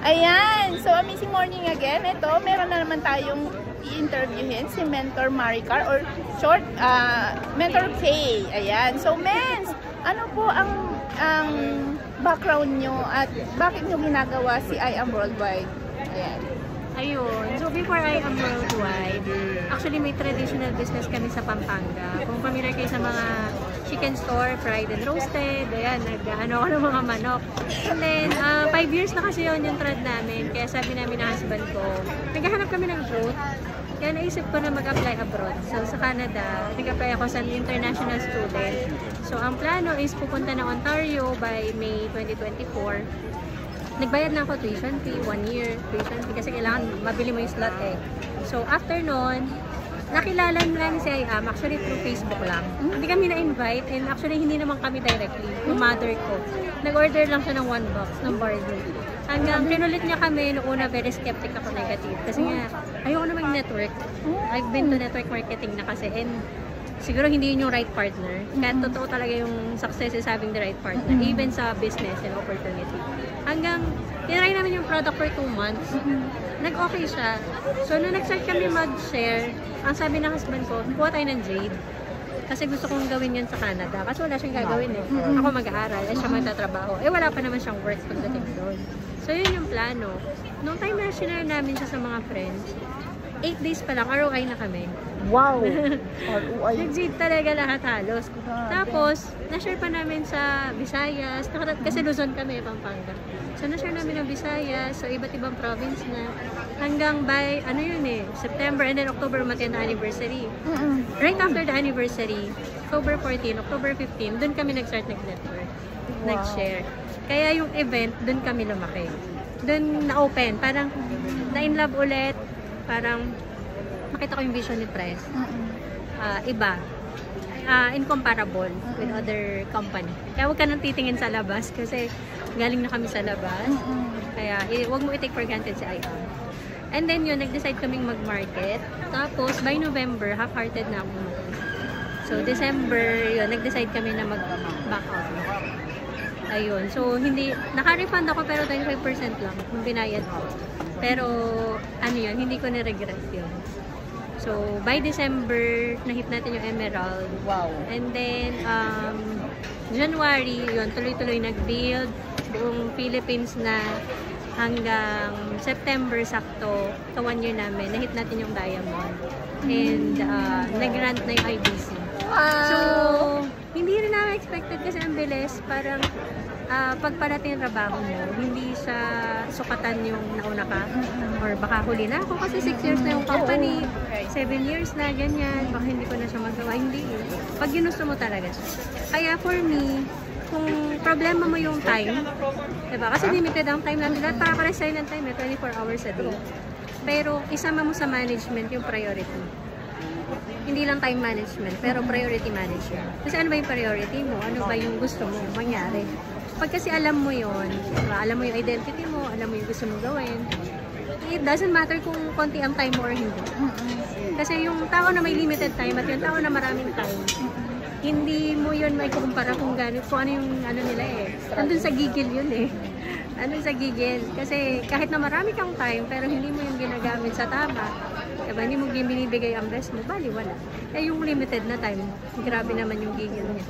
Ayan, so amazing morning again. Ito, meron na naman tayong i-interviewin si Mentor Maricar or short, Mentor K. Ayan, so Mens, ano po ang background nyo at bakit nyo ginagawa si I Am Worldwide? Ayan. Ayun. So, before I Am Worldwide, actually may traditional business kami sa Pampanga. Kung familiar kayo sa mga chicken store, fried and roasted, ayan, nag-ano ako ng mga manok. And then, 5 years na kasi yun yung trad namin. Kaya sabi namin ng husband ko, naghahanap kami ng growth. Kaya naisip ko na mag-apply abroad. So, sa Canada, nag-apply ako sa international student. So, ang plano is pupunta ng Ontario by May 2024. Nagbayad na ako tuition fee, 1 year tuition fee kasi kailangan mabili mo yung slot eh. So after nun, nakilala lang si IAM, actually through Facebook lang. Hindi kami na-invite and actually hindi naman kami directly, yung mother ko. Nag-order lang siya ng 1 box ng barley. Hanggang pinulit niya kami, noong una very skeptic ako negative kasi nga ayoko na mag-network. I've been to network marketing na kasi and siguro hindi yun yung right partner. Kaya totoo talaga yung success is having the right partner, even sa business and opportunity. Hanggang tinry namin yung product for 2 months. Nag-okay siya. So, nung nag-start kami mag-share, ang sabi ng husband ko, kuha tayo ng jade. Kasi gusto kong gawin yan sa Canada. Kasi wala siyang gagawin eh. Ako mag-aaral, eh siya magtatrabaho. Eh wala pa naman siyang work pagdating doon. So, yun yung plano. Nung time na sinare namin siya sa mga friends, 8 days pa lang, ROI na kami. Wow! Nag-jade talaga lahat halos. Tapos, na-share pa namin sa Visayas. Kasi Luzon kami, Pampanga. So, na-share namin ng Visayas. So, iba't ibang province na. Hanggang by, ano yun eh, September and then October umatin na anniversary. Right after the anniversary, October 14, October 15, dun kami nag-start nag-network. Nag-share. Kaya yung event, dun kami lumaki. Dun na-open. Parang, na-in love ulit. Parang, makita ko yung vision ni Press. Iba. Incomparable with other company. Kaya huwag ka nang titingin sa labas kasi galing na kami sa labas. Kaya huwag mo i-take for granted si IAM. And then yun, nag-decide kaming mag-market. Tapos by November, half-hearted na ako. So December, yun, nag-decide kami na mag-back out. Ayun. So hindi, naka-refund ako pero 25% lang yung binayad ko. Pero ano yun, hindi ko na-regret yun. So, by December, na-hit natin yung Emerald. Wow. And then, January, yun, tuloy-tuloy nag-build. Buong Philippines na hanggang September, sakto, sa 1 year namin, na-hit natin yung Diamond. And, nag-grant na yung IBC. So, hindi rin namin expected kasi ang bilis. Parang, pagparating yung trabaho mo, hindi siya sukatan yung nauna ka or baka huli na ako kasi 6 years na yung company, 7 years na, ganyan, baka hindi ko na siya magawa. Hindi eh. Pag ginusto mo talaga siya. Kaya for me, kung problema mo yung time, diba? Kasi limited ang time natin. Lahat para silent time, 24 hours a day. Pero isama mo sa management yung priority. Hindi lang time management, pero priority management. Kasi ano ba yung priority mo? Ano ba yung gusto mo mangyari? Pag kasi alam mo yon, diba? Alam mo yung identity mo, alam mo yung gusto mong gawin, it doesn't matter kung konti ang time mo or hindi. Kasi yung tao na may limited time at yung tao na maraming time, hindi mo yun may kukumpara kung ano yung ano nila eh. Andun sa gigil yun eh. Andun sa gigil. Kasi kahit na marami kang time, pero hindi mo yung ginagamit sa tama, diba? Hindi mo binibigay ang best mo, bali wala. Eh yung limited na time, grabe naman yung gigil niya.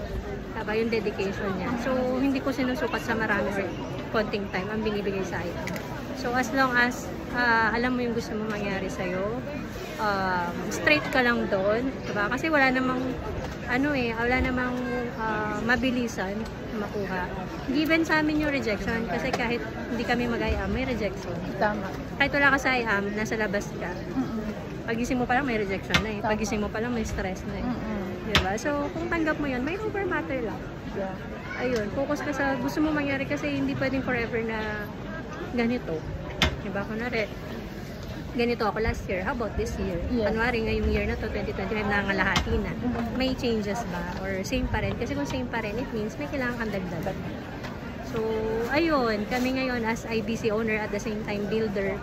Diba? Yung dedication niya. So, hindi ko sinusukat sa marami or konting time ang binibigay sa akin. So, as long as alam mo yung gusto mo mangyari sa'yo, straight ka lang doon. Diba? Kasi wala namang wala namang mabilisan makuha. Given sa amin yung rejection kasi kahit hindi kami mag-IAM, may rejection. Tama. Kahit wala ka sa IAM, nasa labas ka. Pagising mo pa lang may rejection na eh. Pagising mo pa lang may stress na eh. Diba? So, kung tanggap mo yun, may over matter lang. Yeah. Ayun, focus ka sa gusto mo mangyari kasi hindi pwedeng forever na ganito. Diba? Kunwari, ganito ako last year. How about this year? Yes. Kunwari, ngayong year na to, 2025, nangangalahati na. May changes ba? Or same pa rin? Kasi kung same pa rin, it means may kailangan kang dagdag. So, ayun, kami ngayon as IBC owner at the same time builder,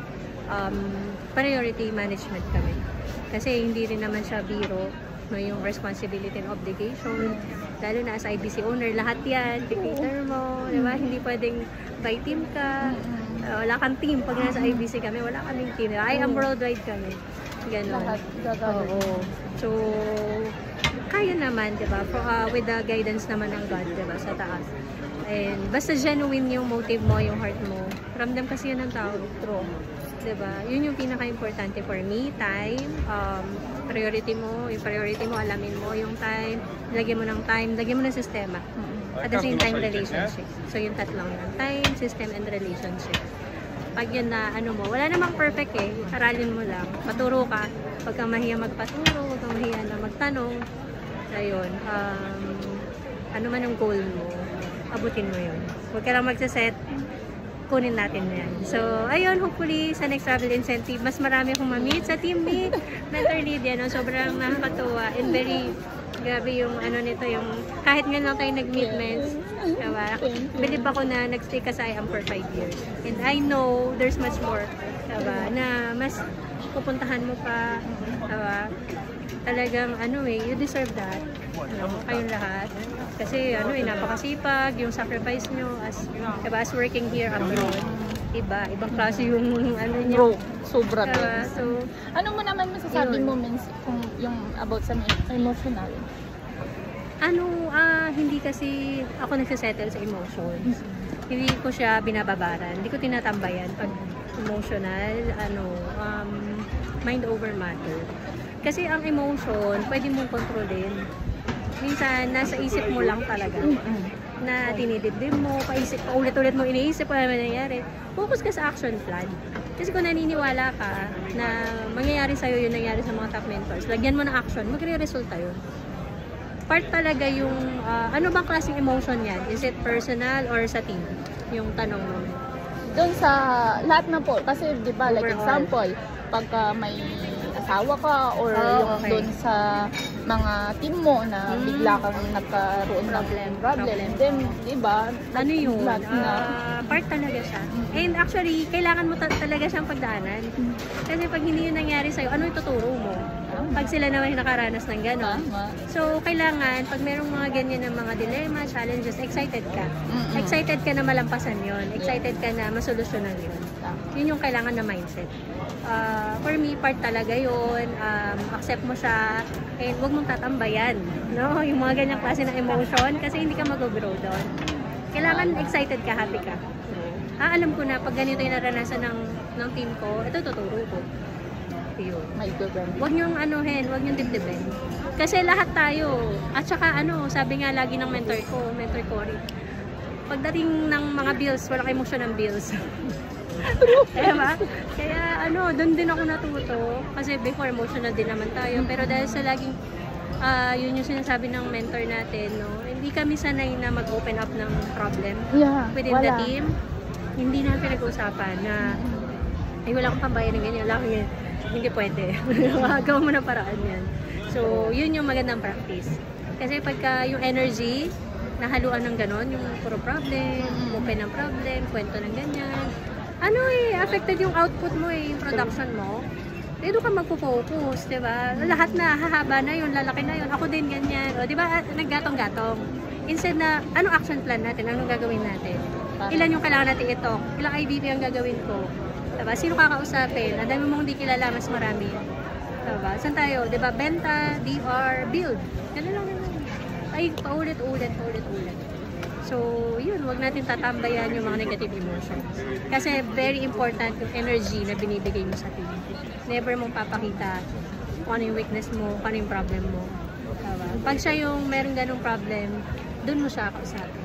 priority management kami. Kasi hindi rin naman siya biro, no, yung responsibility and obligation. Lalo na as IBC owner, lahat yan, cater mo, diba? Hindi pwedeng by team ka. Wala kang team. Pag nasa IBC kami, wala kaming team. I am worldwide kami. Ganon. Lahat gagawin. Oo. So, kaya naman, di ba? With the guidance naman ng God, di ba? Sa taas. And basta genuine yung motive mo, yung heart mo. Ramdam kasi yan ng tao. True. Diba? Yun yung pinaka-importante for me. Time, priority mo, yung priority mo, alamin mo yung time, lagyan mo ng time, lagyan mo ng sistema. At the same time, relationship. So yung tatlong yun. Time, system, and relationship. Pag yun na, ano mo, wala namang perfect eh. Aralin mo lang. Paturo ka. Pag kang mahiya magpaturo, pag kang mahiya na magtanong. Ayun. Ano man ang goal mo, abutin mo yun. Huwag ka lang magsaset, kunin natin yan. So, ayun, hopefully, sa next travel incentive, mas marami akong ma-meet sa team ni Mentor Lydia, no? Sobrang nakakatuwa and very, grabe yung ano nito, yung kahit nga lang tayo nag-meet, Mens, diba? Believe ako na nag-stay ka sa IAM for 5 years. And I know there's much more, diba? Na mas pupuntahan mo pa, diba? Talagang, ano you deserve that. Kayong lahat. Kasi napakasipag, yung sacrifice nyo as working here abroad. Ibang klase yung nyo. Sobra. Diba? So, ano mo naman masasabi mo, Mens, kung yung about sa emotional? Hindi kasi ako nagsasettle sa emotions. Hindi ko siya binababaran. Hindi ko tinatambayan pag emotional, mind over matter. Kasi ang emotion, pwede mong kontrolin. Minsan, nasa isip mo lang talaga. Na dinidibdib mo, paulit-ulit mo iniisip kung ano nangyayari. Focus ka sa action plan. Kasi kung naniniwala ka na mangyayari sa'yo yung nangyari sa mga top mentors, lagyan mo ng action, magre-resulta yun. Part talaga yung, ano bang klaseng emotion yan? Is it personal or sa team? Yung tanong mo. Doon sa lahat na po, kasi di ba, like example, pagka may asawa ka or yung doon sa mga team mo na bigla kang nagkaroon ng problem. Then, di ba? Ano yun? Part talaga siya. And actually, kailangan mo talaga siyang pagdaanan. Kasi pag hindi yun nangyari sa'yo, ano ituturo mo? Pag sila naman nakaranas ng gano'n. So, kailangan, pag merong mga ganyan ng mga dilemma, challenges, excited ka. Excited ka na malampasan yun. Excited ka na masolusyonan yun. Yun yung kailangan na mindset. For me, part talaga yun. Accept mo siya. And huwag mong tatambayan. No? Yung mga ganyang klase ng emotion kasi hindi ka mag-grow doon. Kailangan excited ka, happy ka. Alam ko na pag ganito yung naranasan ng team ko, ito tuturo ko. Yun. Huwag niyong huwag niyong dibdibin. Kasi lahat tayo. At saka sabi nga lagi ng mentor Cory, pagdating ng mga bills, walang emosyon ng bills. Diba? Kaya doon din ako natuto. Kasi before emotional din naman tayo. Pero dahil sa laging, yun yung sinasabi ng mentor natin, no? Hindi kami sanay na mag-open up ng problem within the team. Hindi na pinag-uusapan na wala akong pambayan ng ganyan, wala akong ganyan. Hindi pwede. Gawin mo na paraan yan. So, yun yung magandang practice. Kasi pagka yung energy, nahaluan ng ganon, yung puro problem, open ng problem, kwento ng ganyan, affected yung output mo yung production mo. Doon ka magpo-focus, diba? Lahat na, hahaba na yun, lalaki na yun, ako din ganyan. O, diba, naggatong-gatong. Instead na, anong action plan natin? Anong gagawin natin? Ilan yung kailangan natin ito? Ilang IBP ang gagawin ko? Diba? Sino kakausapin? Ang dami mong hindi kilala, mas marami. Diba? Saan tayo? Diba? Benta, DR, build. Ganun lang. Ay, paulit-ulit. So, yun. Huwag natin tatambayan yung mga negative emotions. Kasi very important yung energy na binibigay mo sa team. Never mong papakita kung ano yung weakness mo, kung ano yung problem mo. Diba? Pag siya yung meron ganong problem, dun mo siya kausapin.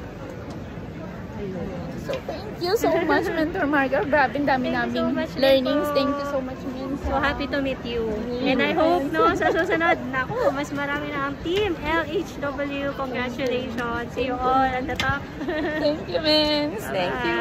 So, thank you so much, Mentor Margar. Grabe, dami naming learnings. Thank you so much, Mentor. So happy to meet you. And I hope, sa susunod, mas marami na ang team LHW. Congratulations. See you all at the top. Thank you, Mens. Thank you.